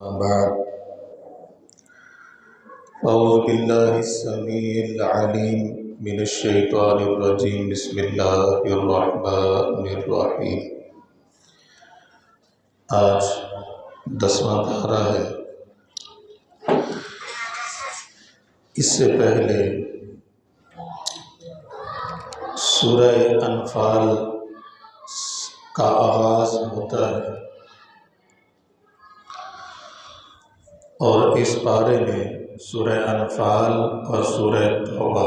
بعد أعوذ بالله السميع العليم من الشيطان الرجيم بسم الله الرحمن الرحيم۔ آج 10واں پارہ ہے۔ اس سے پہلے سورہ انفال کا آغاز ہوتا ہے اور اس پارے میں سورہ انفال اور سورہ توبہ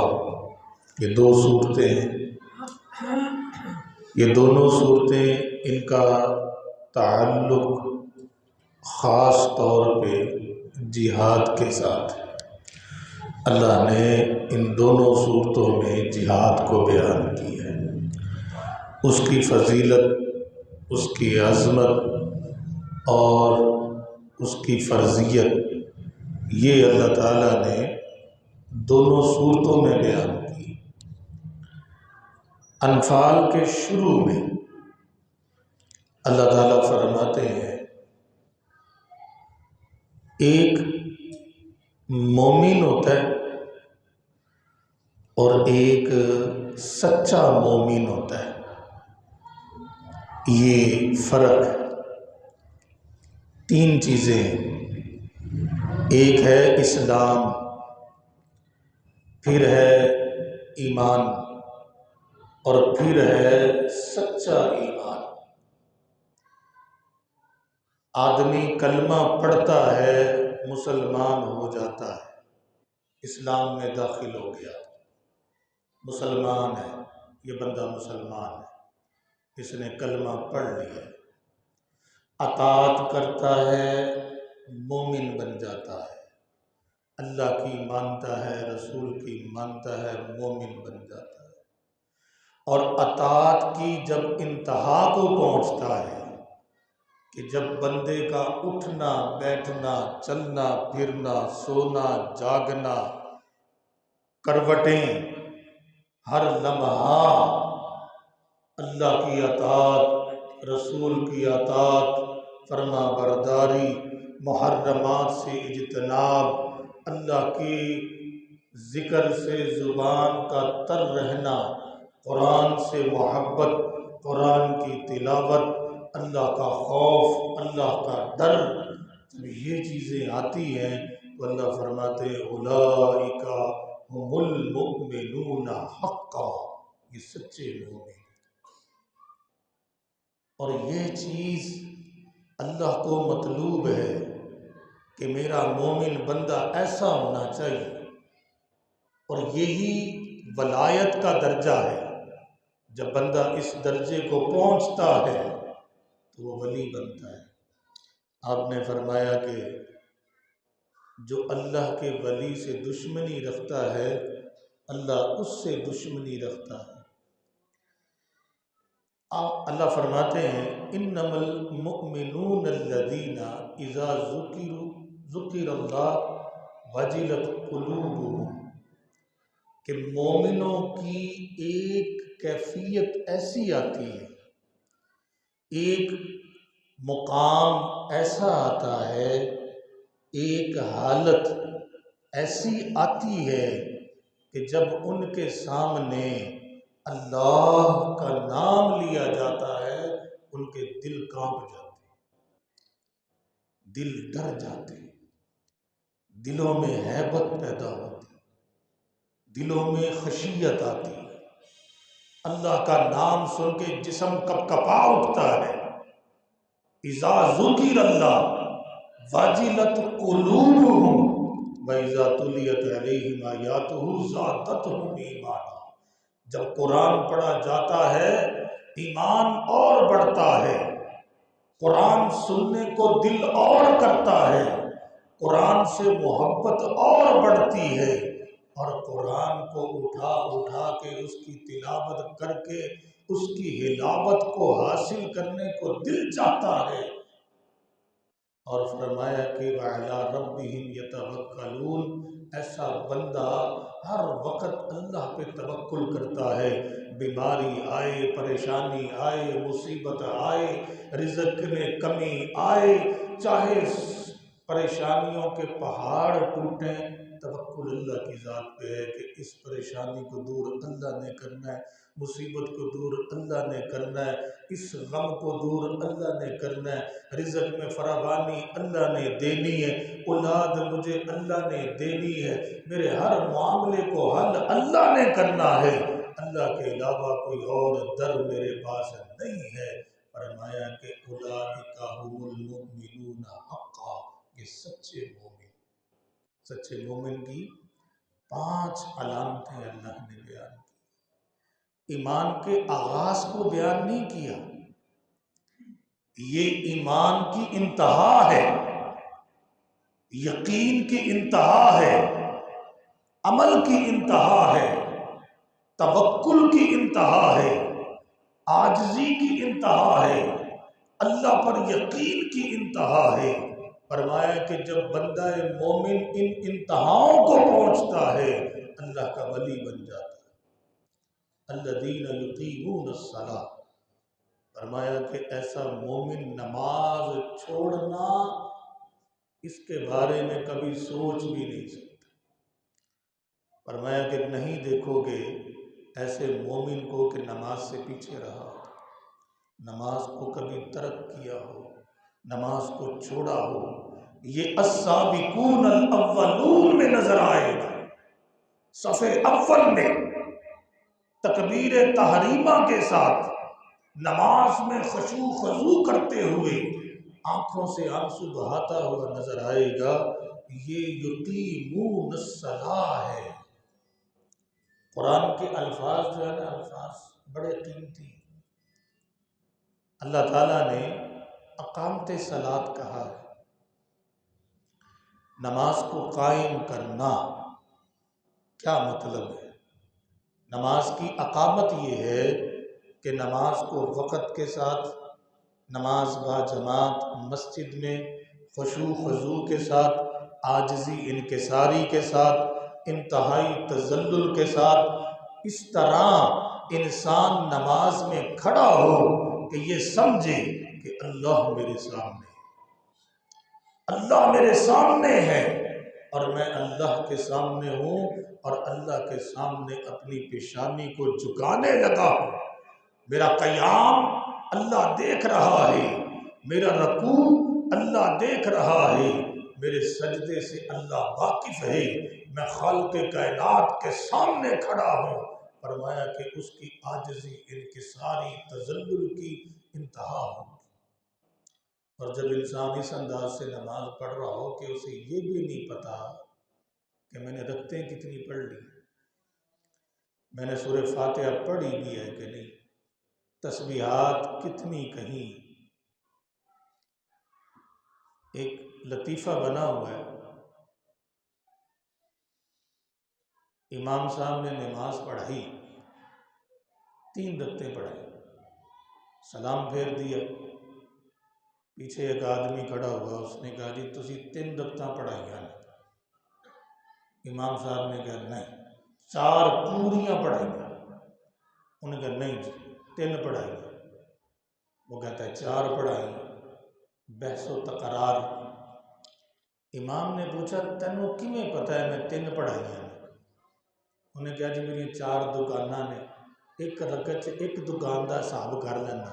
یہ دو صورتیں ہیں۔ یہ دونوں صورتیں ان کا تعلق خاص طور پہ جہاد کے ساتھ ہے۔ اللہ نے ان دونوں صورتوں میں جہاد کو بیان کی ہے، اس کی فضیلت، اس کی عظمت اور اس کی فرضیت، یہ اللہ تعالیٰ نے دونوں صورتوں میں بیان کی۔ انفال کے شروع میں اللہ تعالیٰ فرماتے ہیں ایک مومن ہوتا ہے اور ایک سچا مومن ہوتا ہے، یہ فرق ہے۔ تین چیزیں ہیں، ایک ہے اسلام، پھر ہے ایمان اور پھر ہے سچا ایمان۔ آدمی کلمہ پڑھتا ہے مسلمان ہو جاتا ہے، اسلام میں داخل ہو گیا، مسلمان ہے، یہ بندہ مسلمان ہے، اس نے کلمہ پڑھ لیا، اطاعت کرتا ہے، مومن بن جاتا ہے، اللہ کی مانتا ہے، رسول کی مانتا ہے، مومن بن جاتا ہے۔ اور اطاعت کی جب انتہا کو پہنچتا ہے کہ جب بندے کا اٹھنا بیٹھنا چلنا پھرنا سونا جاگنا کروٹیں ہر لمحہ اللہ کی اطاعت، رسول کی اطاعت، فرما برداری، محرمات سے اجتناب، اللہ کی ذکر سے زبان کا تر رہنا، قرآن سے محبت، قرآن کی تلاوت، اللہ کا خوف، اللہ کا ڈر، جب یہ چیزیں آتی ہیں تو اللہ فرماتے ہیں اولئک هم المؤمنون حقا، یہ سچے مومن۔ اور یہ چیز اللہ کو مطلوب ہے کہ میرا مومن بندہ ایسا ہونا چاہیے، اور یہی ولایت کا درجہ ہے۔ جب بندہ اس درجے کو پہنچتا ہے تو وہ ولی بنتا ہے۔ آپ نے فرمایا کہ جو اللہ کے ولی سے دشمنی رکھتا ہے اللہ اس سے دشمنی رکھتا ہے۔ اللہ فرماتے ہیں انما المؤمنون الذین اذا ذکر اللہ وجلت قلوبهم، کہ مومنوں کی ایک کیفیت ایسی آتی ہے، ایک مقام ایسا آتا ہے، ایک حالت ایسی آتی ہے کہ جب ان کے سامنے اللہ کا نام لیا جاتا ہے ان کے دل کانپ جاتے، دل ڈر جاتے، دلوں میں ہیبت پیدا ہوتی، دلوں میں خشیت آتی، اللہ کا نام سن کے جسم کپ کپا اٹھتا ہے۔ اذا ذکر اللہ وجلت قلوبهم وَإِذَا تُلِيَتْ عَلَيْهِمْ آيَاتُهُ زَادَتْهُمْ ایمانا، جب قرآن پڑھا جاتا ہے ایمان اور بڑھتا ہے، قرآن سننے کو دل اور کرتا ہے، قرآن سے محبت اور بڑھتی ہے، اور قرآن کو اٹھا اٹھا کے اس کی تلاوت کر کے اس کی ہلاوت کو حاصل کرنے کو دل چاہتا ہے۔ اور فرمایا کہ وَعَلَىٰ رَبِّهِمْ يَتَوَكَّلُونَ، ایسا بندہ ہر وقت اللہ پہ توکل کرتا ہے، بیماری آئے، پریشانی آئے، مصیبت آئے، رزق میں کمی آئے، چاہے پریشانیوں کے پہاڑ ٹوٹیں، توکل اللہ کی ذات پہ ہے کہ اس پریشانی کو دور اللہ نے کرنا ہے، مصیبت کو دور اللہ نے کرنا ہے، اس غم کو دور اللہ نے کرنا ہے، رزق میں فراوانی اللہ نے دینی ہے، اولاد مجھے اللہ نے دینی ہے، میرے ہر معاملے کو حل اللہ نے کرنا ہے، اللہ کے علاوہ کوئی اور در میرے پاس نہیں ہے۔ فرمایا کہ اولئک هم المؤمنون حقا، یہ سچے مومن۔ سچے مومن کی 5 علامتیں اللہ نے بیان کی۔ ایمان کے آغاز کو بیان نہیں کیا، یہ ایمان کی انتہا ہے، یقین کی انتہا ہے، عمل کی انتہا ہے، توکل کی انتہا ہے، عاجزی کی انتہا ہے، اللہ پر یقین کی انتہا ہے۔ فرمایا کہ جب بندہ مومن ان انتہاؤں کو پہنچتا ہے اللہ کا ولی بن جاتا ہے۔ الذین یقیمون الصلاۃ، فرمایا کہ ایسا مومن نماز چھوڑنا اس کے بارے میں کبھی سوچ بھی نہیں سکتا۔ فرمایا کہ نہیں دیکھو گے ایسے مومن کو کہ نماز سے پیچھے رہا ہو، نماز کو کبھی ترک کیا ہو، نماز کو چھوڑا ہو، یہ السابقون الاولون میں نظر آئے گا۔ صفحے اول میں تکبیر تحریمہ کے ساتھ نماز میں خشوع خضوع کرتے ہوئے آنکھوں سے آنسو بہاتا ہوا نظر آئے گا، یہ یقیمون الصلاۃ ہے۔ قرآن کے الفاظ جو ہے نا، الفاظ بڑے قیمتی ہیں۔ اللہ تعالیٰ نے اقامت صلاۃ کہا ہے، نماز کو قائم کرنا۔ کیا مطلب ہے؟ نماز کی اقامت یہ ہے کہ نماز کو وقت کے ساتھ، نماز با جماعت مسجد میں خشوع خضوع کے ساتھ، عاجزی انکساری کے ساتھ، انتہائی تذلل کے ساتھ، اس طرح انسان نماز میں کھڑا ہو کہ یہ سمجھے کہ اللہ میرے سامنے ہے، اللہ میرے سامنے ہے اور میں اللہ کے سامنے ہوں اور اللہ کے سامنے اپنی پیشانی کو جھکانے لگا ہوں۔ میرا قیام اللہ دیکھ رہا ہے، میرا رکوع اللہ دیکھ رہا ہے، میرے سجدے سے اللہ واقف ہے، میں خالق کائنات کے سامنے کھڑا ہوں۔ فرمایا کہ اس کی عاجزی انکساری تذلل کی انتہا ہو۔ اور جب انسان اس انداز سے نماز پڑھ رہا ہو کہ اسے یہ بھی نہیں پتا کہ میں نے رکعتیں کتنی پڑھ لی، میں نے سورہ فاتحہ پڑھی بھی ہے کہ نہیں، تسبیحات کتنی کہیں۔ ایک لطیفہ بنا ہوا ہے، امام صاحب نے نماز پڑھائی، 3 رکعتیں پڑھائی، سلام پھیر دیا، پیچھے ایک آدمی کھڑا ہوا، اس نے کہا جی تسی 3 رکعتاں پڑھائیاں نے؟ امام صاحب نے کہا نہیں، 4 پوریاں پڑھائیاں۔ انہوں نے کہا نہیں جی 3 پڑھائیاں۔ وہ کہتا ہے 4 پڑھائیاں۔ بحث و تقرار۔ امام نے پوچھا تینوں کیویں پتہ ہے میں 3 پڑھائیاں؟ انہیں کہا جی میری 4 دکاناں نے، ایک رکعت سے ایک دکان دا حساب کر لینا،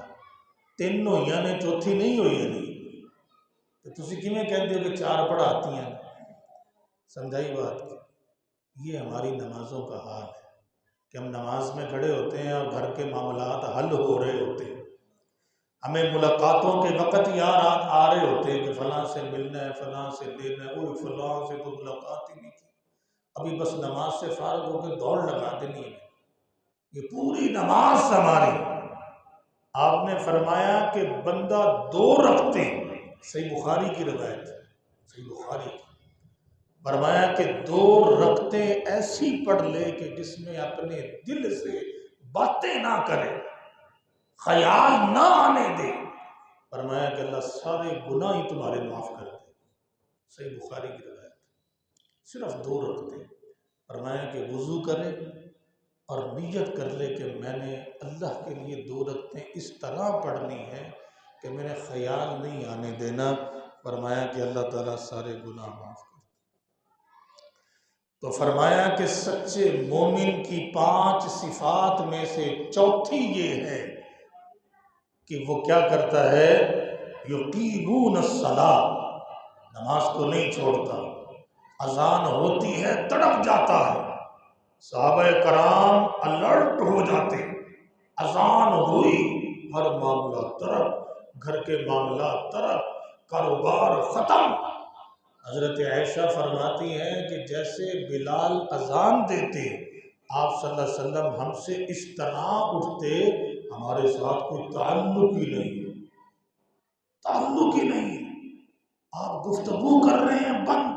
3 ہوئیاں نے، چوتھی نہیں ہوئی ہے نہیں، تو تسی کیویں کہتے ہو کہ 4 پڑھاتی ہیں؟ سمجھائی بات کی؟ یہ ہماری نمازوں کا حال ہے کہ ہم نماز میں کھڑے ہوتے ہیں اور گھر کے معاملات حل ہو رہے ہوتے ہیں، ہمیں ملاقاتوں کے وقت یاد آ رہے ہوتے ہیں کہ فلاں سے ملنا ہے، فلاں سے لینا ہے، اوہ فلاں سے تو ملاقات ہی نہیں کی، ابھی بس نماز سے فارغ ہو کے دوڑ لگا دینی ہے۔ یہ پوری نماز ہماری، آپ نے فرمایا کہ بندہ 2 رکعتیں، صحیح بخاری کی روایت، صحیح بخاری کی، فرمایا کہ 2 رکعتیں ایسی پڑھ لے کہ جس میں اپنے دل سے باتیں نہ کرے، خیال نہ آنے دے، فرمایا کہ اللہ سارے گناہ ہی تمہارے معاف کر دے۔ صحیح بخاری کی روایت، صرف 2 رکعتیں۔ فرمایا کہ وضو کرے اور نیت کر لے کہ میں نے اللہ کے لیے 2 رکعتیں اس طرح پڑھنی ہے کہ میرے خیال نہیں آنے دینا۔ فرمایا کہ اللہ تعالیٰ سارے گناہ معاف کر. تو فرمایا کہ سچے مومن کی 5 صفات میں سے چوتھی یہ ہے کہ وہ کیا کرتا ہے؟ یقیمون الصلاۃ، نماز کو نہیں چھوڑتا. اذان ہوتی ہے تڑپ جاتا ہے. صحابہ کرام الرٹ ہو جاتے، اذان ہوئی ہر معاملہ طرف، گھر کے معاملات طرف، کاروبار ختم. حضرت عائشہ فرماتی ہیں کہ جیسے بلال اذان دیتے آپ صلی اللہ علیہ وسلم ہم سے اس طرح اٹھتے ہمارے ساتھ کوئی تعلق ہی نہیں ہے، تعلق ہی نہیں ہے. آپ گفتگو کر رہے ہیں بند،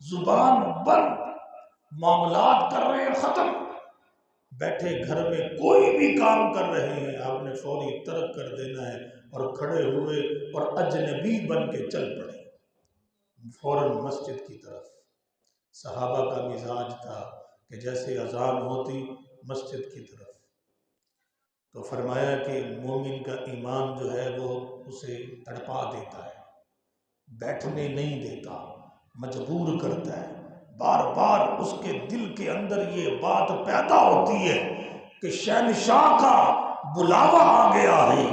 زبان بند، معاملات کر رہے ہیں ختم. بیٹھے گھر میں کوئی بھی کام کر رہے ہیں آپ نے فوری ترک کر دینا ہے اور کھڑے ہوئے اور اجنبی بن کے چل پڑے فوراً مسجد کی طرف. صحابہ کا مزاج تھا کہ جیسے اذان ہوتی مسجد کی طرف. تو فرمایا کہ مومن کا ایمان جو ہے وہ اسے تڑپا دیتا ہے، بیٹھنے نہیں دیتا، مجبور کرتا ہے. بار بار اس کے دل کے اندر یہ بات پیدا ہوتی ہے کہ شہنشاہ کا بلاوا آ گیا ہے،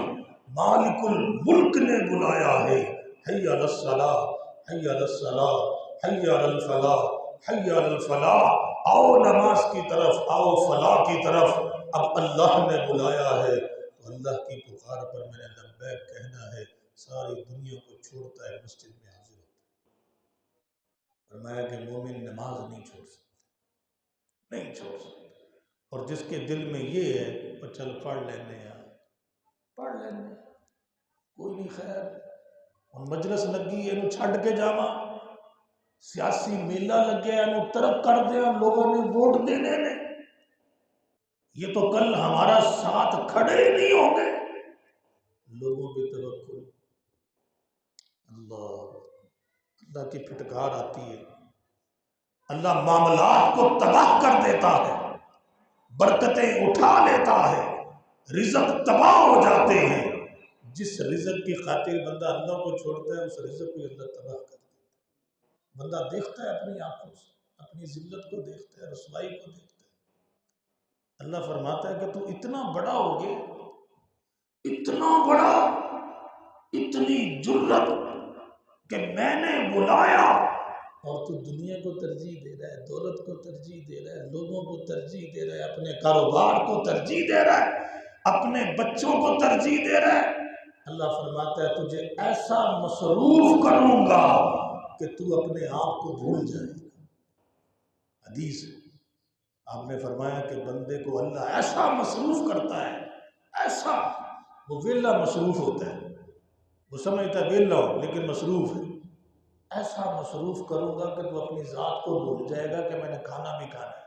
مالک الملک نے بلایا ہے. حی علی الصلاۃ، حی علی الصلاۃ، حی علی الفلاح، حی علی الفلاح. آؤ نماز کی طرف، آؤ فلاح کی طرف. اب اللہ نے بلایا ہے تو اللہ کی پکار پر میں نے لبیک کہنا ہے. ساری دنیا کو چھوڑتا ہے، مسجد میں حاضر ہوتا ہے. فرمایا کہ مومن نماز نہیں چھوڑ سکتا، نہیں چھوڑ سکتا. اور جس کے دل میں یہ ہے وہ چل پڑھ لینے یار، پڑھ لینے، کوئی نہیں خیر. اور مجلس لگی ہے چھڈ کے جاواں، سیاسی میلہ لگے طرف کر دیا لوگوں نے ووٹ دینے نے، یہ تو کل ہمارا ساتھ کھڑے ہی نہیں ہوں گے. لوگوں پہ توکل. اللہ کی پھٹکار آتی ہے، اللہ معاملات کو تباہ کر دیتا ہے، برکتیں اٹھا لیتا ہے، رزق تباہ ہو جاتے ہیں. جس رزق کی خاطر بندہ اللہ کو چھوڑتا ہے اس رزق کو اللہ تباہ کر دیتا ہے. بندہ دیکھتا ہے اپنی آنکھوں سے، اپنی ذلت کو دیکھتا ہے، رسوائی کو دیکھتا ہے. اللہ فرماتا ہے کہ تو اتنا بڑا ہو گیا، اتنا بڑا، اتنی جرت کہ میں نے بلایا اور تو دنیا کو ترجیح دے رہا ہے، دولت کو ترجیح دے رہا ہے، لوگوں کو ترجیح دے رہا ہے، اپنے کاروبار کو ترجیح دے رہا ہے، اپنے بچوں کو ترجیح دے رہا ہے. اللہ فرماتا ہے تجھے ایسا مصروف کروں گا کہ تو اپنے آپ کو بھول جائے گا. حدیث آپ نے فرمایا کہ بندے کو اللہ ایسا مصروف کرتا ہے، ایسا، وہ ویلا مصروف ہوتا ہے، وہ سمجھتا ہے ویلا ہو لیکن مصروف ہے. ایسا مصروف کروں گا کہ تو اپنی ذات کو بھول جائے گا کہ میں نے کھانا بھی کھانا ہے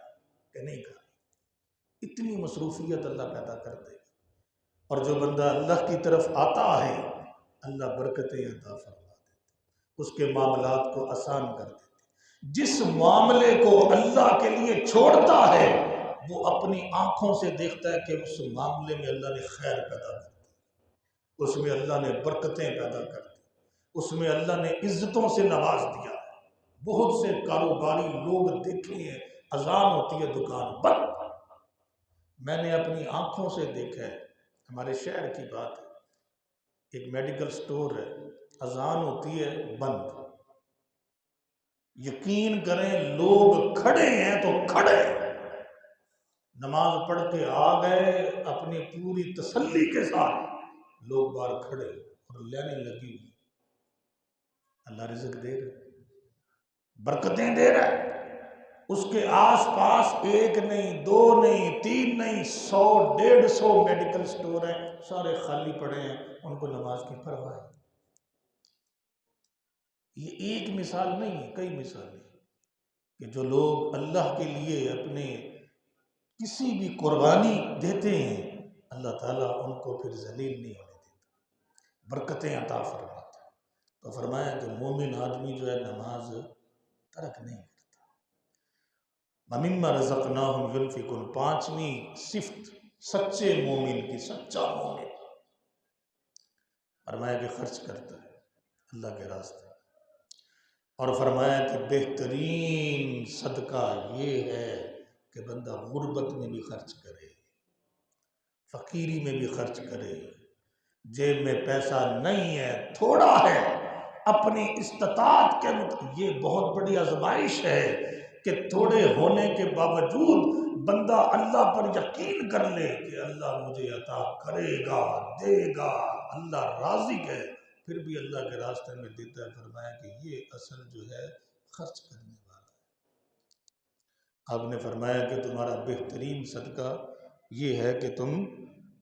کہ نہیں کھانا. اتنی مصروفیت اللہ پیدا کر دے گا. اور جو بندہ اللہ کی طرف آتا ہے اللہ برکتیں عطا فرما دیتے، اس کے معاملات کو آسان کر دیتے. جس معاملے کو اللہ کے لیے چھوڑتا ہے وہ اپنی آنکھوں سے دیکھتا ہے کہ اس معاملے میں اللہ نے خیر پیدا کر دی، اس میں اللہ نے برکتیں پیدا کر دی، اس میں اللہ نے عزتوں سے نواز دیا. بہت سے کاروباری لوگ دیکھے ہیں اذان ہوتی ہے دکان بند. میں نے اپنی آنکھوں سے دیکھا ہے، ہمارے شہر کی بات ہے، ایک میڈیکل سٹور ہے، اذان ہوتی ہے بند. یقین کریں لوگ کھڑے ہیں تو کھڑے، نماز پڑھ کے آ گئے اپنی پوری تسلی کے ساتھ، لوگ باہر کھڑے اور لینے لگی ہوئی. اللہ رزق دے رہے، برکتیں دے رہا ہے. اس کے آس پاس ایک نہیں، دو نہیں، تین نہیں، 100 150 میڈیکل سٹور ہیں، سارے خالی پڑے ہیں، ان کو نماز کی پرواہ ہے. یہ ایک مثال نہیں ہے، کئی مثالیں کہ جو لوگ اللہ کے لیے اپنے کسی بھی قربانی دیتے ہیں اللہ تعالیٰ ان کو پھر ذلیل نہیں ہونے دیتا، برکتیں عطا فرماتا ہے. تو فرمایا کہ مومن آدمی جو ہے نماز ترک نہیں کرتا. وَمِمَّا رَزَقْنَاهُمْ يُنْفِقُونَ. 5ویں صفت سچے مومن کی، سچا مومن فرمایا کہ خرچ کرتا ہے. اللہ کے راستے، اور فرمایا کہ بہترین صدقہ یہ ہے کہ بندہ غربت میں بھی خرچ کرے، فقیری میں بھی خرچ کرے، جیب میں پیسہ نہیں ہے، تھوڑا ہے، اپنی استطاعت کے مطابق۔ یہ بہت بڑی آزمائش ہے کہ تھوڑے ہونے کے باوجود بندہ اللہ پر یقین کر لے کہ اللہ مجھے عطا کرے گا، دے گا، اللہ راضی ہے، پھر بھی اللہ کے راستے میں دیتا ہے۔ فرمایا کہ یہ اصل جو ہے خرچ کرنے والا ہے۔ آپ نے فرمایا کہ تمہارا بہترین صدقہ یہ ہے کہ تم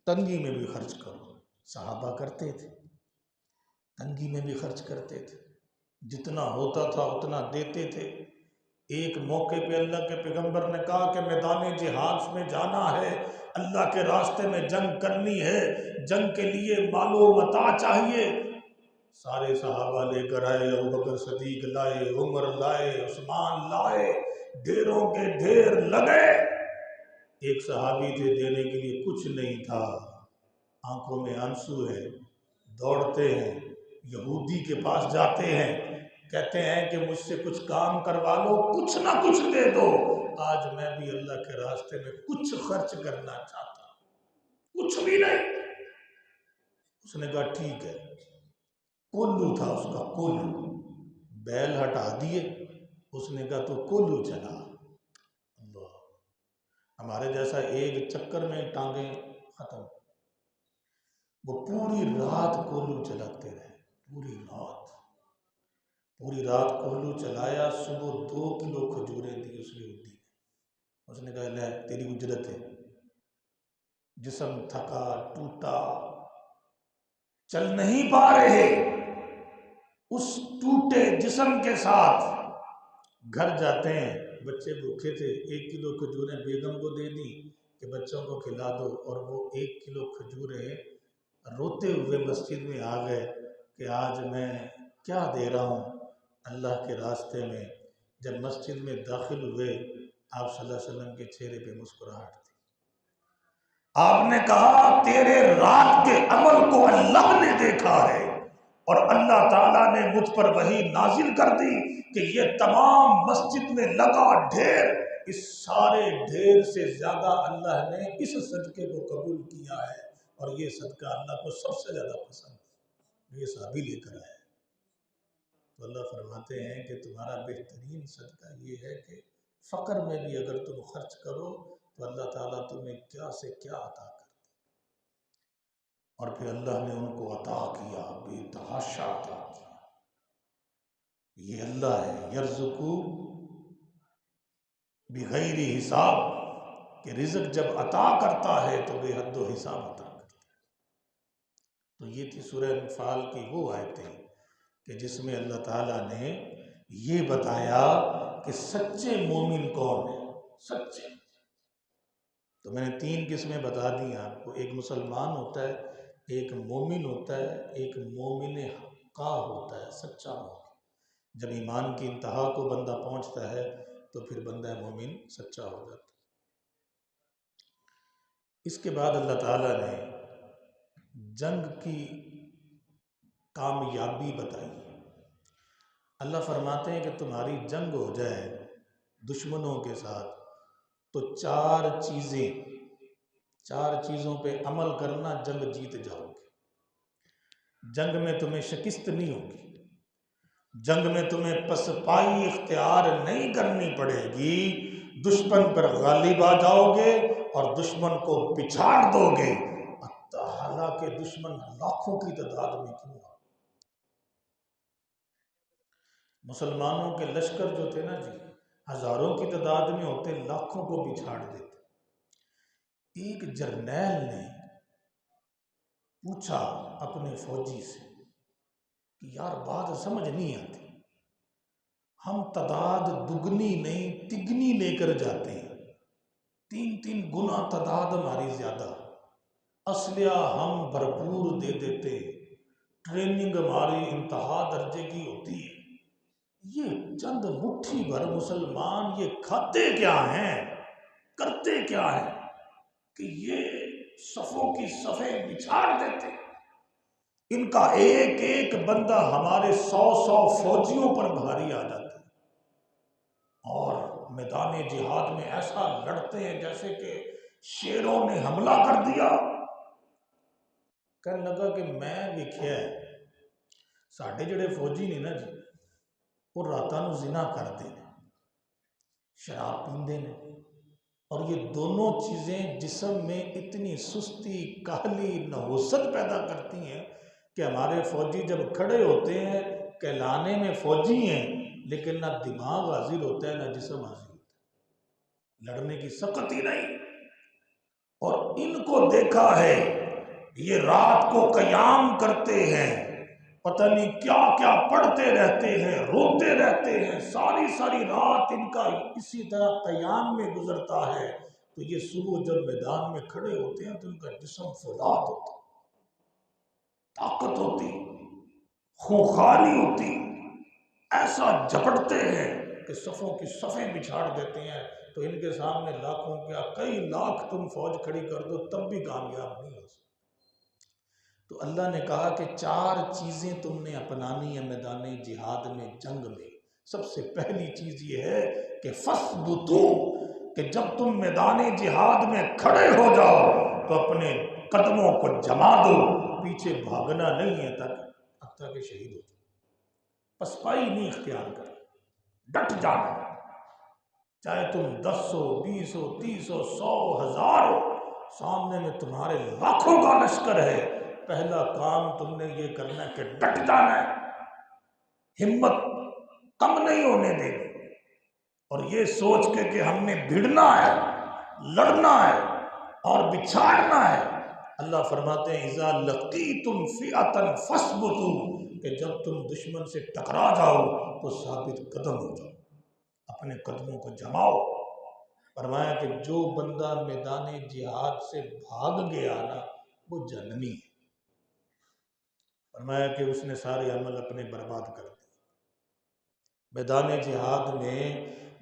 تنگی میں بھی خرچ کرو۔ صحابہ کرتے تھے، تنگی میں بھی خرچ کرتے تھے، جتنا ہوتا تھا اتنا دیتے تھے۔ ایک موقع پہ اللہ کے پیغمبر نے کہا کہ میدان جہاد میں جانا ہے، اللہ کے راستے میں جنگ کرنی ہے، جنگ کے لیے مال و متاع چاہیے۔ سارے صحابہ لے کر آئے، ابوبکر صدیق لائے، عمر لائے، عثمان لائے، ڈھیروں کے ڈھیر لگے۔ ایک صحابی تھے، دینے کے لیے کچھ نہیں تھا، آنکھوں میں آنسو ہے، دوڑتے ہیں، یہودی کے پاس جاتے ہیں، کہتے ہیں کہ مجھ سے کچھ کام کروا لو، کچھ نہ کچھ دے دو، آج میں بھی اللہ کے راستے میں کچھ خرچ کرنا چاہتا ہوں، کچھ بھی نہیں۔ اس نے کہا ٹھیک ہے، کولو تھا اس کا، کولو، بیل ہٹا دیے، اس نے کہا تو کولو چلا۔ اللہ، ہمارے جیسا ایک چکر میں ٹانگیں ختم، وہ پوری رات کولو چلاتے رہے، پوری رات کولو چلایا، صبح 2 کلو کھجوریں دی اس یہودی نے۔ اس نے کہا لے تیری اجرت ہے۔ جسم تھکا ٹوٹا، چل نہیں پا رہے، اس ٹوٹے جسم کے ساتھ گھر جاتے ہیں، بچے بھوکے تھے، 1 کلو کھجوریں بیگم کو دے دی کہ بچوں کو کھلا دو، اور وہ 1 کلو کھجوریں روتے ہوئے مسجد میں آ گئے کہ آج میں کیا دے رہا ہوں اللہ کے راستے میں۔ جب مسجد میں داخل ہوئے، آپ صلی اللہ علیہ وسلم کے چہرے پہ مسکراہٹ تھی۔ آپ نے کہا تیرے رات کے عمل کو اللہ نے دیکھا ہے، اور اللہ تعالیٰ نے مجھ پر وحی نازل کر دی کہ یہ تمام مسجد میں لگا ڈھیر، اس سارے ڈھیر سے زیادہ اللہ نے اس صدقے کو قبول کیا ہے، اور یہ صدقہ اللہ کو سب سے زیادہ پسند ہے۔ یہ صحابی لے کر آئے، تو اللہ فرماتے ہیں کہ تمہارا بہترین صدقہ یہ ہے کہ فقر میں بھی اگر تم خرچ کرو تو اللہ تعالیٰ تمہیں کیا سے کیا عطا کرتے، اور پھر اللہ نے ان کو عطا کیا، بے تحاشا عطا کیا۔ یہ اللہ ہے یرزقو بغیر حساب، کہ رزق جب عطا کرتا ہے تو بے حد و حساب عطا کرتا ہے۔ تو یہ تھی سورہ انفال کی وہ آیتیں کہ جس میں اللہ تعالیٰ نے یہ بتایا کہ سچے مومن کون ہیں، سچے۔ تو میں نے 3 قسمیں بتا دی آپ کو، ایک مسلمان ہوتا ہے، ایک مومن ہوتا ہے، ایک مومن حقہ ہوتا ہے، سچا مومن۔ جب ایمان کی انتہا کو بندہ پہنچتا ہے تو پھر بندہ مومن سچا ہو جاتا ہے۔ اس کے بعد اللہ تعالیٰ نے جنگ کی کامیابی بتائی۔ اللہ فرماتے ہیں کہ تمہاری جنگ ہو جائے دشمنوں کے ساتھ تو 4 چیزوں پہ عمل کرنا، جنگ جیت جاؤ گے۔ جنگ میں تمہیں شکست نہیں ہوگی، جنگ میں تمہیں پسپائی اختیار نہیں کرنی پڑے گی، دشمن پر غالب آ جاؤ گے اور دشمن کو پچھاڑ دو گے۔ حالانکہ دشمن لاکھوں کی تعداد میں کیوں آ، مسلمانوں کے لشکر جو تھے نا جی، ہزاروں کی تعداد میں ہوتے، لاکھوں کو بچھاڑ دیتے۔ ایک جرنیل نے پوچھا اپنے فوجی سے کہ یار بات سمجھ نہیں آتی، ہم تعداد دگنی نہیں تگنی لے کر جاتے ہیں، 3 گنا تعداد ہماری زیادہ، اسلحہ ہم بھرپور دے دیتے، ٹریننگ ہماری انتہا درجے کی ہوتی ہے، یہ چند مٹھی بھر مسلمان یہ کھاتے کیا ہیں، کرتے کیا ہیں کہ یہ صفوں کی صفیں بچھاڑ دیتے۔ ان کا ایک ایک بندہ ہمارے 100 فوجیوں پر بھاری آ جاتا ہے، اور میدان جہاد میں ایسا لڑتے ہیں جیسے کہ شیروں نے حملہ کر دیا۔ کہنے لگا کہ میں ویکھیا ہے ساڈے جڑے فوجی نے نا جی، وہ راتاں نوں زنا کرتے ہیں، شراب پیندے ہیں، اور یہ دونوں چیزیں جسم میں اتنی سستی، کاہلی، نحوست پیدا کرتی ہیں کہ ہمارے فوجی جب کھڑے ہوتے ہیں کہلانے میں فوجی ہیں، لیکن نہ دماغ حاضر ہوتا ہے نہ جسم حاضر ہوتا ہے، لڑنے کی سخت ہی نہیں۔ اور ان کو دیکھا ہے یہ رات کو قیام کرتے ہیں، پتہ نہیں کیا کیا پڑھتے رہتے ہیں، روتے رہتے ہیں، ساری رات ان کا اسی طرح قیام میں گزرتا ہے، تو یہ صبح جب میدان میں کھڑے ہوتے ہیں تو ان کا جسم فولاد ہوتا، طاقت ہوتی، خوخاری ہوتی، ایسا جھپٹتے ہیں کہ صفوں کی صفیں بچھاڑ دیتے ہیں، تو ان کے سامنے لاکھوں کیا کئی لاکھ تم فوج کھڑی کر دو تب بھی کامیاب نہیں ہو سکتے۔ تو اللہ نے کہا کہ 4 چیزیں تم نے اپنانی ہے میدان جہاد میں، جنگ میں۔ سب سے پہلی چیز یہ ہے کہ فَاثْبُتُوا، کہ جب تم میدان جہاد میں کھڑے ہو جاؤ تو اپنے قدموں کو جما دو، پیچھے بھاگنا نہیں ہے حتیٰ کہ شہید ہو جاؤ، پسپائی نہیں اختیار کر، ڈٹ جانا، چاہے تم 10 ہو، 20 ہو، 30 ہو، 100 1000 ہو، سامنے میں تمہارے لاکھوں کا لشکر ہے، پہلا کام تم نے یہ کرنا ہے کہ ڈٹ جانا ہے، ہمت کم نہیں ہونے دینی، اور یہ سوچ کے کہ ہم نے بھیڑنا ہے، لڑنا ہے اور بچھاڑنا ہے۔ اللہ فرماتے ہیں اذا لقیتم فئۃ فاثبتوا، کہ جب تم دشمن سے ٹکرا جاؤ تو ثابت قدم ہو جاؤ، اپنے قدموں کو جماؤ۔ فرمایا کہ جو بندہ میدان جہاد سے بھاگ گیا نا وہ جہنمی ہے، فرمایا کہ اس نے سارے عمل اپنے برباد کر دیے۔ میدان جہاد میں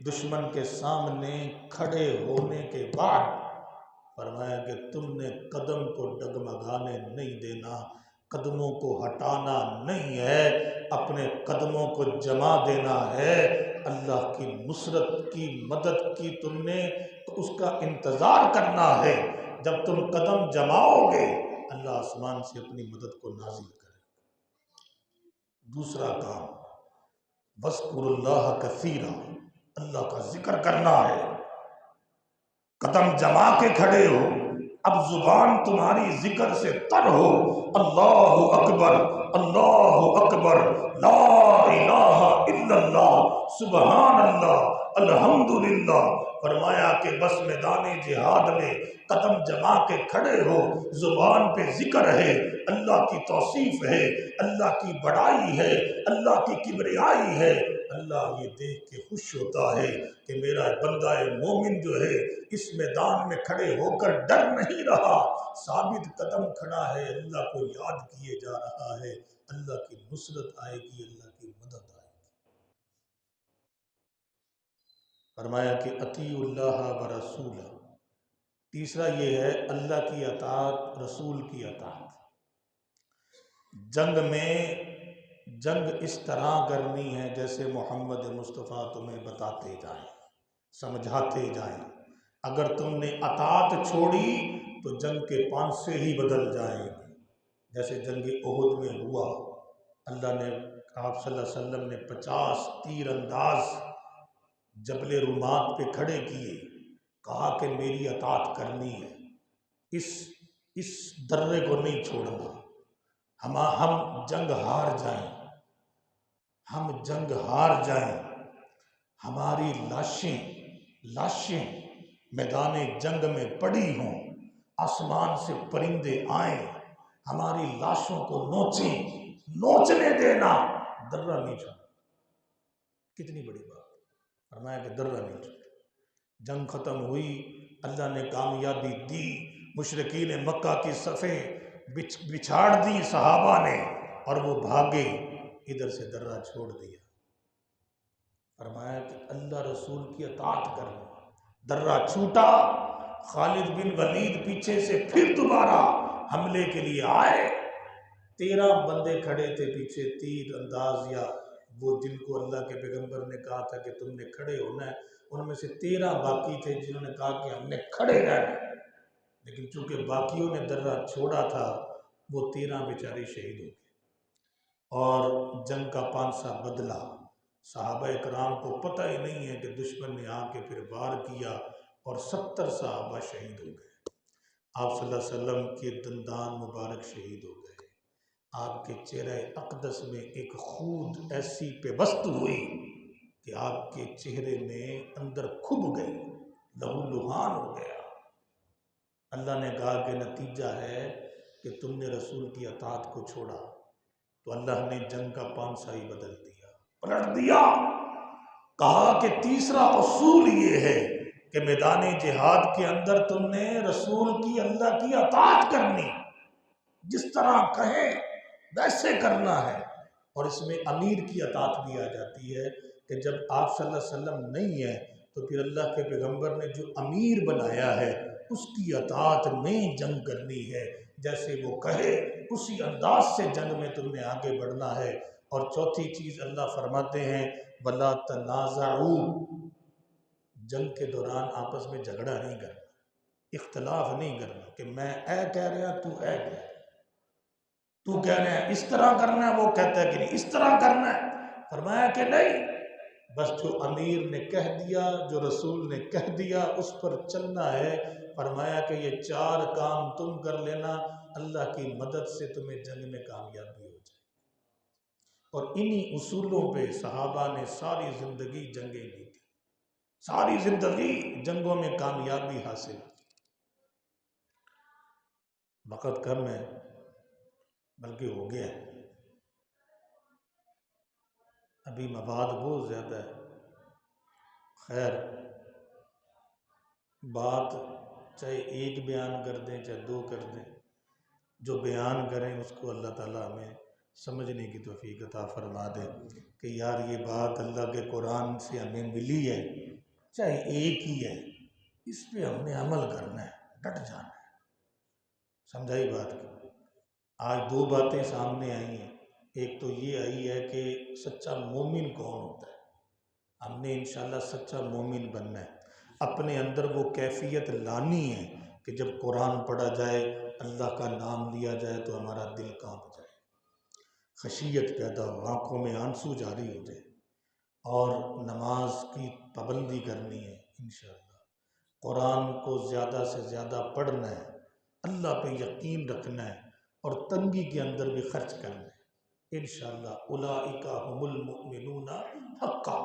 دشمن کے سامنے کھڑے ہونے کے بعد فرمایا کہ تم نے قدم کو ڈگمگانے نہیں دینا، قدموں کو ہٹانا نہیں ہے، اپنے قدموں کو جما دینا ہے، اللہ کی نصرت کی مدد کی تم نے اس کا انتظار کرنا ہے۔ جب تم قدم جماؤ گے اللہ آسمان سے اپنی مدد کو نازل کرے۔ دوسرا کام وَاذْكُرُوا اللَّهَ كَثِيرًا، اللہ کا ذکر کرنا ہے۔ قدم جما کے کھڑے ہو، اب زبان تمہاری ذکر سے تر ہو، اللہ اکبر، اللہ اکبر، لا الہ الا اللہ، سبحان اللہ، الحمدللہ۔ فرمایا کہ بس میدان جہاد میں قدم جما کے کھڑے ہو، زبان پہ ذکر ہے، اللہ کی توصیف ہے، اللہ کی بڑائی ہے، اللہ کی کبریائی ہے۔ اللہ یہ دیکھ کے خوش ہوتا ہے کہ میرا بندہ مومن جو ہے اس میدان میں کھڑے ہو کر ڈر نہیں رہا، ثابت قدم کھڑا ہے، اللہ کو یاد کیے جا رہا ہے، اللہ کی نصرت آئے گی، اللہ کی مدد آئے گی۔ فرمایا کہ اطیعوا اللہ ورسولہ، تیسرا یہ ہے اللہ کی اطاعت، رسول کی اطاعت۔ جنگ میں جنگ اس طرح کرنی ہے جیسے محمد مصطفیٰ تمہیں بتاتے جائیں، سمجھاتے جائیں۔ اگر تم نے اطاعت چھوڑی تو جنگ کے پانسے ہی بدل جائیں گے، جیسے جنگ احد میں ہوا۔ اللہ نے آپ صلی اللہ علیہ وسلم نے 50 تیر انداز جبل رومات پہ کھڑے کیے، کہا کہ میری اطاعت کرنی ہے، اس درے کو نہیں چھوڑنا، ہم جنگ ہار جائیں، ہم جنگ ہار جائیں، ہماری لاشیں میدان جنگ میں پڑی ہوں، آسمان سے پرندے آئیں ہماری لاشوں کو نوچنے دینا، درہ نہیں چھوڑنا۔ کتنی بڑی بات، فرمایا کہ درہ نہیں چھوڑنا۔ جنگ ختم ہوئی، اللہ نے کامیابی دی، مشرکین مکہ کی صفیں بچھاڑ دی صحابہ نے، اور وہ بھاگے، ادھر سے درہ چھوڑ دیا۔ فرمایا کہ اللہ رسول کی اطاعت کرنا، درہ چھوٹا، خالد بن ولید پیچھے سے پھر دوبارہ حملے کے لیے آئے، 13 بندے کھڑے تھے پیچھے تیر انداز، یا وہ جن کو اللہ کے پیغمبر نے کہا تھا کہ تم نے کھڑے ہونا ہے، ان میں سے 13 باقی تھے جنہوں نے کہا کہ ہم نے کھڑے رہنا ہے، لیکن چونکہ باقیوں نے درہ چھوڑا تھا وہ 13 بیچارے شہید ہو گئے۔ اور جنگ کا 5 بدلہ، صحابہ اکرام کو پتہ ہی نہیں ہے کہ دشمن نے آ کے پھر وار کیا اور 70 صحابہ شہید ہو گئے۔ آپ صلی اللہ علیہ وسلم کے دندان مبارک شہید ہو گئے، آپ کے چہرہ اقدس میں ایک خود ایسی پیوست ہوئی کہ آپ کے چہرے میں اندر کھب گئی، لہو لہان ہو گیا۔ اللہ نے کہا کہ نتیجہ ہے کہ تم نے رسول کی اطاعت کو چھوڑا، تو اللہ نے جنگ کا 5 ہی بدل دیا، پلٹ دیا۔ کہا کہ تیسرا اصول یہ ہے کہ میدان جہاد کے اندر تم نے رسول کی، اللہ کی اطاعت کرنی، جس طرح کہیں ویسے کرنا ہے۔ اور اس میں امیر کی اطاعت بھی آ جاتی ہے کہ جب آپ صلی اللہ علیہ وسلم نہیں ہیں تو پھر اللہ کے پیغمبر نے جو امیر بنایا ہے اس کی اطاعت میں جنگ کرنی ہے، جیسے وہ کہے اسی انداز سے جنگ میں تم نے آگے بڑھنا ہے۔ اور چوتھی چیز اللہ فرماتے ہیں وَلَا تَنَازَعُوا، جنگ کے دوران آپس میں جھگڑا نہیں کرنا، اختلاف نہیں کرنا کہ میں اے کہہ رہا تو اے کہہ رہا، تو کہہ رہے ہیں اس طرح کرنا ہے، وہ کہتا ہے کہ نہیں اس طرح کرنا ہے۔ فرمایا کہ نہیں، بس جو امیر نے کہہ دیا، جو رسول نے کہہ دیا اس پر چلنا ہے۔ فرمایا کہ یہ 4 کام تم کر لینا، اللہ کی مدد سے تمہیں جنگ میں کامیابی ہو جائے۔ اور انہی اصولوں پہ صحابہ نے ساری زندگی جنگیں کی تھی، ساری زندگی جنگوں میں کامیابی حاصل۔ وقت کم ہے بلکہ ہو گیا ہے، ابھی مواد بہت زیادہ ہے۔ خیر، بات چاہے ایک بیان کر دیں چاہے 2 کر دیں، جو بیان کریں اس کو اللہ تعالیٰ ہمیں سمجھنے کی توفیق عطا فرما دے کہ یار یہ بات اللہ کے قرآن سے ہمیں ملی ہے، چاہے ایک ہی ہے، اس پہ ہم نے عمل کرنا ہے، ڈٹ جانا ہے۔ سمجھائی بات کی؟ آج 2 باتیں سامنے آئی ہیں، ایک تو یہ آئی ہے کہ سچا مومن کون ہوتا ہے، ہم نے انشاءاللہ سچا مومن بننا ہے، اپنے اندر وہ کیفیت لانی ہے کہ جب قرآن پڑھا جائے، اللہ کا نام لیا جائے تو ہمارا دل کانپ جائے، خشیت پیدا ہو، آنکھوں میں آنسو جاری ہو جائے۔ اور نماز کی پابندی کرنی ہے انشاءاللہ، قرآن کو زیادہ سے زیادہ پڑھنا ہے، اللہ پہ یقین رکھنا ہے، اور تنگی کے اندر بھی خرچ کرنا ہے انشاءاللہ۔ اولئک هم المؤمنون حقا،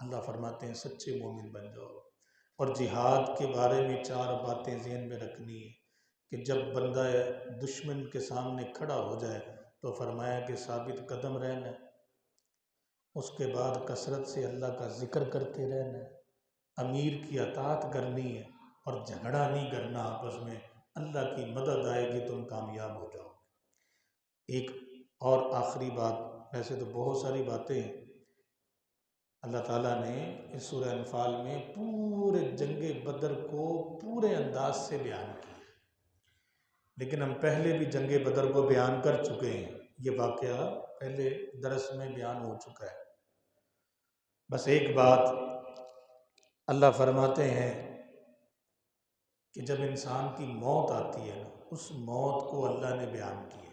اللہ فرماتے ہیں سچے مومن بن جاؤ۔ اور جہاد کے بارے میں 4 باتیں ذہن میں رکھنی ہے کہ جب بندہ دشمن کے سامنے کھڑا ہو جائے تو فرمایا کہ ثابت قدم رہنا ہے، اس کے بعد کثرت سے اللہ کا ذکر کرتے رہنا ہے، امیر کی اطاعت کرنی ہے، اور جھگڑا نہیں کرنا آپس میں، اللہ کی مدد آئے گی تم کامیاب ہو جاؤ۔ ایک اور آخری بات، ویسے تو بہت ساری باتیں ہیں، اللہ تعالیٰ نے اس سورہ انفال میں پورے جنگ بدر کو پورے انداز سے بیان کیا، لیکن ہم پہلے بھی جنگ بدر کو بیان کر چکے ہیں، یہ واقعہ پہلے درس میں بیان ہو چکا ہے۔ بس ایک بات، اللہ فرماتے ہیں کہ جب انسان کی موت آتی ہے نا، اس موت کو اللہ نے بیان کیا،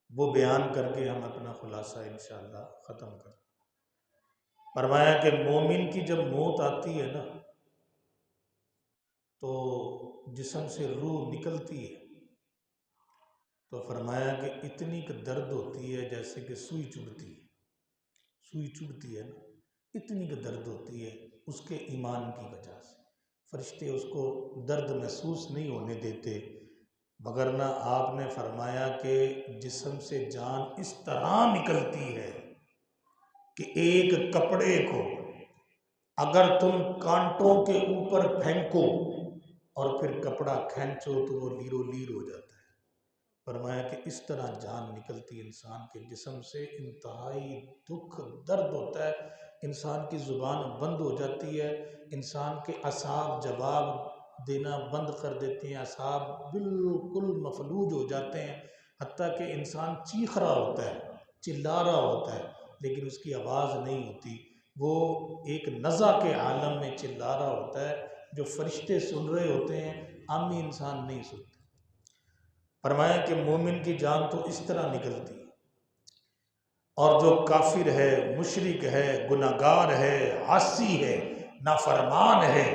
وہ بیان کر کے ہم اپنا خلاصہ انشاءاللہ ختم کریں۔ فرمایا کہ مومن کی جب موت آتی ہے نا تو جسم سے روح نکلتی ہے، تو فرمایا کہ اتنی کہ درد ہوتی ہے جیسے کہ سوئی چبھتی ہے، سوئی چبھتی ہے نا، اتنی کہ درد ہوتی ہے اس کے ایمان کی وجہ سے، فرشتے اس کو درد محسوس نہیں ہونے دیتے، مگرنہ آپ نے فرمایا کہ جسم سے جان اس طرح نکلتی ہے کہ ایک کپڑے کو اگر تم کانٹوں کے اوپر پھینکو اور پھر کپڑا کھینچو تو وہ لیرو لیر ہو جاتا ہے۔ فرمایا کہ اس طرح جان نکلتی انسان کے جسم سے، انتہائی دکھ درد ہوتا ہے، انسان کی زبان بند ہو جاتی ہے، انسان کے اعصاب جواب دینا بند کر دیتے ہیں، اعصاب بالکل مفلوج ہو جاتے ہیں، حتیٰ کہ انسان چیخ رہا ہوتا ہے، چلا رہا ہوتا ہے، لیکن اس کی آواز نہیں ہوتی، وہ ایک نزع کے عالم میں چلا رہا ہوتا ہے جو فرشتے سن رہے ہوتے ہیں، عامی انسان نہیں سنتے۔ فرمایا کہ مومن کی جان تو اس طرح نکلتی، اور جو کافر ہے، مشرک ہے، گناہگار ہے، عاصی ہے، نافرمان ہے،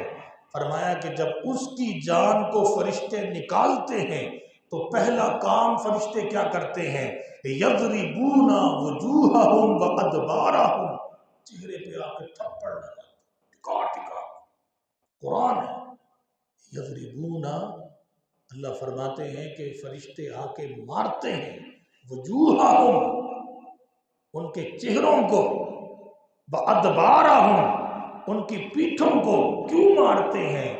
فرمایا کہ جب اس کی جان کو فرشتے نکالتے ہیں تو پہلا کام فرشتے کیا کرتے ہیں؟ یضربون وجوہہم وادبارہم، چہرے پہ آ کے تھپڑ لگاتے، ٹکا ٹکا۔ قرآن ہے، یضربون، اللہ فرماتے ہیں کہ فرشتے آ کے مارتے ہیں وجوہہم، ان کے چہروں کو، وادبارہم، ان کی پیٹھوں کو۔ کیوں مارتے ہیں؟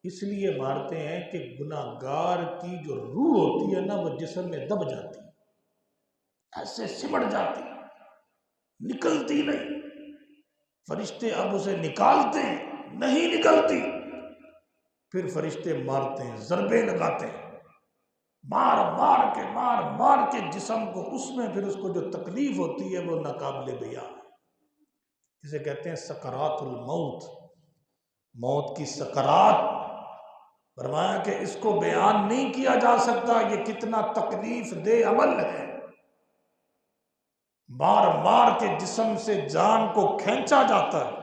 اس لیے مارتے ہیں کہ گناہگار کی جو روح ہوتی ہے نا، وہ جسم میں دب جاتی ہے، ایسے سمٹ جاتی، نکلتی نہیں۔ فرشتے اب اسے نکالتے ہیں، نہیں نکلتی، پھر فرشتے مارتے ہیں، ضربے لگاتے ہیں، مار مار کے جسم کو، اس میں پھر اس کو جو تکلیف ہوتی ہے وہ ناقابل بیان ہے۔ اسے کہتے ہیں سکرات الموت، موت کی سکرات۔ فرمایا کہ اس کو بیان نہیں کیا جا سکتا، یہ کتنا تکلیف دہ عمل ہے۔ مار کے جسم سے جان کو کھینچا جاتا ہے،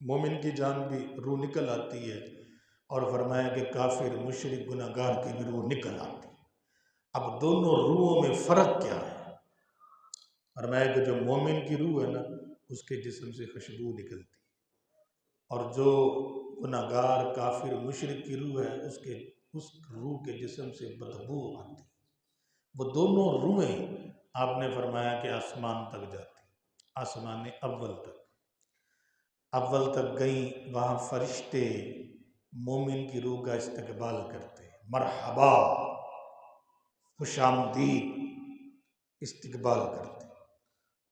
مومن کی جان بھی روح نکل آتی ہے، اور فرمایا کہ کافر، مشرک، گناہگار کی بھی روح نکل آتی ہے۔ اب دونوں روحوں میں فرق کیا ہے؟ فرمایا کہ جو مومن کی روح ہے نا، اس کے جسم سے خوشبو نکلتی، اور جو گناہگار، کافر، مشرک کی روح ہے، اس روح کے جسم سے بدبو آتی۔ وہ دونوں روحیں آپ نے فرمایا کہ آسمان تک جاتی، آسمان اول تک گئیں، وہاں فرشتے مومن کی روح کا استقبال کرتے ہیں، مرحبا، خوش آمدید، استقبال کرتے ہیں۔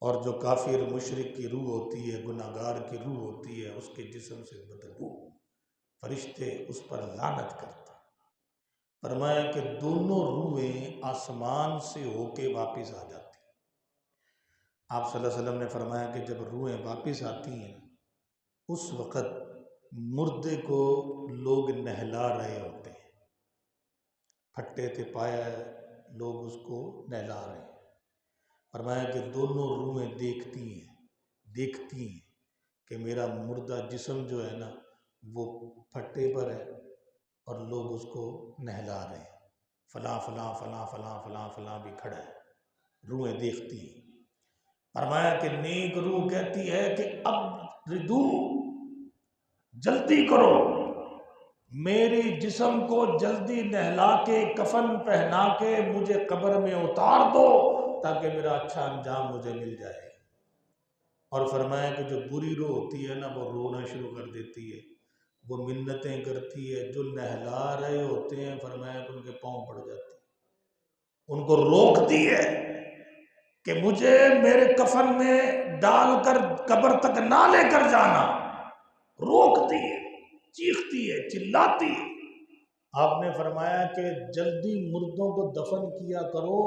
اور جو کافر، مشرک کی روح ہوتی ہے، گناہگار کی روح ہوتی ہے، اس کے جسم سے بدبو، فرشتے اس پر لعنت کرتے ہیں۔ فرمایا کہ دونوں روحیں آسمان سے ہو کے واپس آ جاتی ہیں۔ آپ صلی اللہ علیہ وسلم نے فرمایا کہ جب روحیں واپس آتی ہیں اس وقت مردے کو لوگ نہلا رہے ہوتے ہیں، پھٹے تھے پایا ہے، لوگ اس کو نہلا رہے ہیں۔ فرمایا کہ دونوں روحیں دیکھتی ہیں کہ میرا مردہ جسم جو ہے نا وہ پھٹے پر ہے، اور لوگ اس کو نہلا رہے ہیں، فلاں فلاں فلاں فلاں فلاں فلاں بھی کھڑا ہے، روحیں دیکھتی ہیں۔ فرمایا کہ نیک روح کہتی ہے کہ اب ردو، جلدی کرو، میری جسم کو جلدی نہلا کے، کفن پہنا کے مجھے قبر میں اتار دو تاکہ میرا اچھا انجام مجھے مل جائے۔ اور فرمایا کہ جو بری روح ہوتی ہے نا، وہ رونا شروع کر دیتی ہے، وہ منتیں کرتی ہے، جو نہلا رہے ہوتے ہیں فرمایا کہ ان کے پاؤں پڑ جاتے ہیں، ان کو روکتی ہے کہ مجھے میرے کفن میں ڈال کر قبر تک نہ لے کر جانا، روکتی ہے، چیختی ہے، چلاتی ہے۔ آپ نے فرمایا کہ جلدی مردوں کو دفن کیا کرو،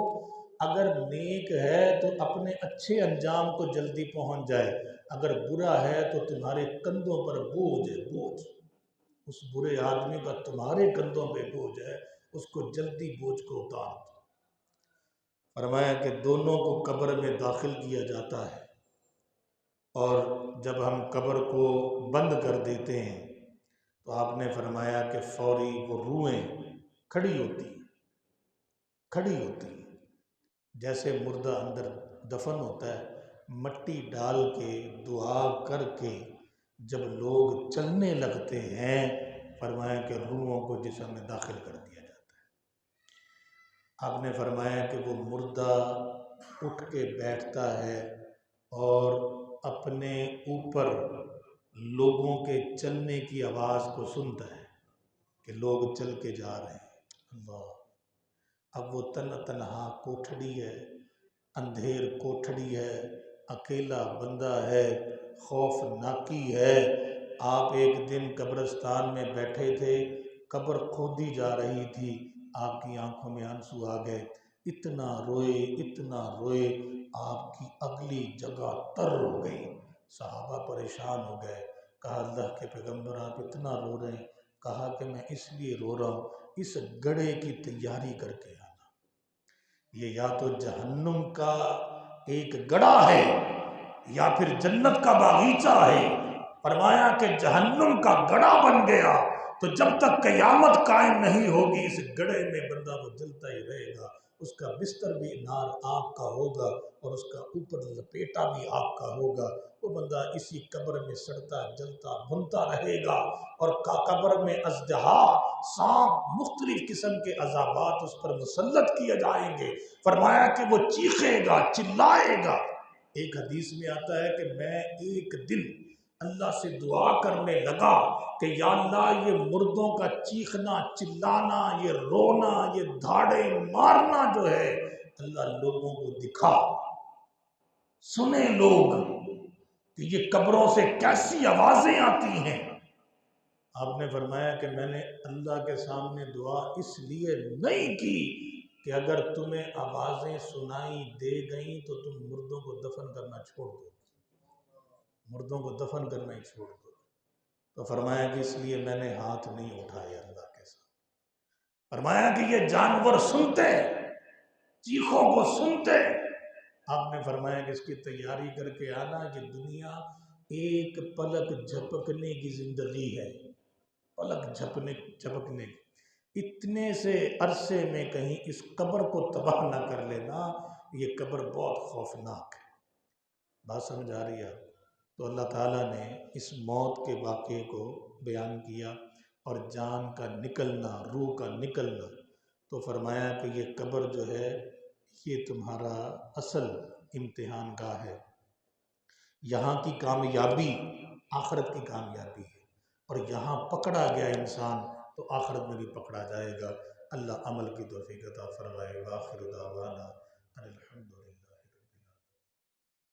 اگر نیک ہے تو اپنے اچھے انجام کو جلدی پہنچ جائے، اگر برا ہے تو تمہارے کندھوں پر بوجھ ہے، بوجھ، اس برے آدمی کا تمہارے کندھوں پہ بوجھ ہے، اس کو جلدی بوجھ کو اتار دو۔ فرمایا کہ دونوں کو قبر میں داخل کیا جاتا ہے، اور جب ہم قبر کو بند کر دیتے ہیں تو آپ نے فرمایا کہ فوری وہ روحیں کھڑی ہوتی ہیں، جیسے مردہ اندر دفن ہوتا ہے، مٹی ڈال کے دعا کر کے جب لوگ چلنے لگتے ہیں، فرمایا کہ روحوں کو جسم میں داخل کر دیا جاتا ہے۔ آپ نے فرمایا کہ وہ مردہ اٹھ کے بیٹھتا ہے اور اپنے اوپر لوگوں کے چلنے کی آواز کو سنتا ہے کہ لوگ چل کے جا رہے ہیں۔ اللہ، اب وہ تنہا کوٹھڑی ہے، اندھیر کوٹھڑی ہے، اکیلا بندہ ہے، خوف ناکی ہے۔ آپ ایک دن قبرستان میں بیٹھے تھے، قبر کھودی جا رہی تھی، آپ کی آنکھوں میں آنسو آ گئے، اتنا روئے، آپ کی اگلی جگہ تر ہو گئی۔ صحابہ پریشان ہو گئے، کہا اللہ کے پیغمبر آپ اتنا رو رہے ہیں؟ کہا کہ میں اس لیے رو رہا ہوں، اس گڑھے کی تیاری کر کے آنا، یہ یا تو جہنم کا ایک گڑھا ہے یا پھر جنت کا باغیچہ ہے۔ فرمایا کہ جہنم کا گڑھا بن گیا تو جب تک قیامت قائم نہیں ہوگی اس گڑھے میں بندہ وہ جلتا ہی رہے گا، اس کا بستر بھی نار آگ کا ہوگا اور اس کا اوپر لپیٹا بھی آگ کا ہوگا، وہ بندہ اسی قبر میں سڑتا جلتا بھنتا رہے گا، اور قبر میں اژدہا، سانپ، مختلف قسم کے عذابات اس پر مسلط کیے جائیں گے۔ فرمایا کہ وہ چیخے گا، چلائے گا۔ ایک حدیث میں آتا ہے کہ میں ایک دن اللہ سے دعا کرنے لگا کہ یا اللہ یہ مردوں کا چیخنا، چلانا، یہ رونا، یہ دھاڑے مارنا جو ہے اللہ لوگوں کو دکھا، سنیں لوگ کہ یہ قبروں سے کیسی آوازیں آتی ہیں۔ آپ نے فرمایا کہ میں نے اللہ کے سامنے دعا اس لیے نہیں کی کہ اگر تمہیں آوازیں سنائی دے گئیں تو تم مردوں کو دفن کرنا چھوڑ دو، مردوں کو دفن کرنا ہی چھوڑ دو۔ تو فرمایا کہ اس لیے میں نے ہاتھ نہیں اٹھائے اللہ کے سامنے۔ فرمایا کہ یہ جانور سنتے، چیخوں کو سنتے۔ آپ نے فرمایا کہ اس کی تیاری کر کے آنا، یہ دنیا ایک پلک جھپکنے کی زندگی ہے، پلک جھپکنے کی۔ اتنے سے عرصے میں کہیں اس قبر کو تباہ نہ کر لینا، یہ قبر بہت خوفناک ہے۔ بات سمجھ آ رہی ہے؟ تو اللہ تعالیٰ نے اس موت کے واقعے کو بیان کیا اور جان کا نکلنا، روح کا نکلنا، تو فرمایا کہ یہ قبر جو ہے یہ تمہارا اصل امتحان گاہ ہے، یہاں کی کامیابی آخرت کی کامیابی ہے، اور یہاں پکڑا گیا انسان تو آخرت میں بھی پکڑا جائے گا۔ اللہ عمل کی توفیق عطا فرمائے۔ وآخر دعوانا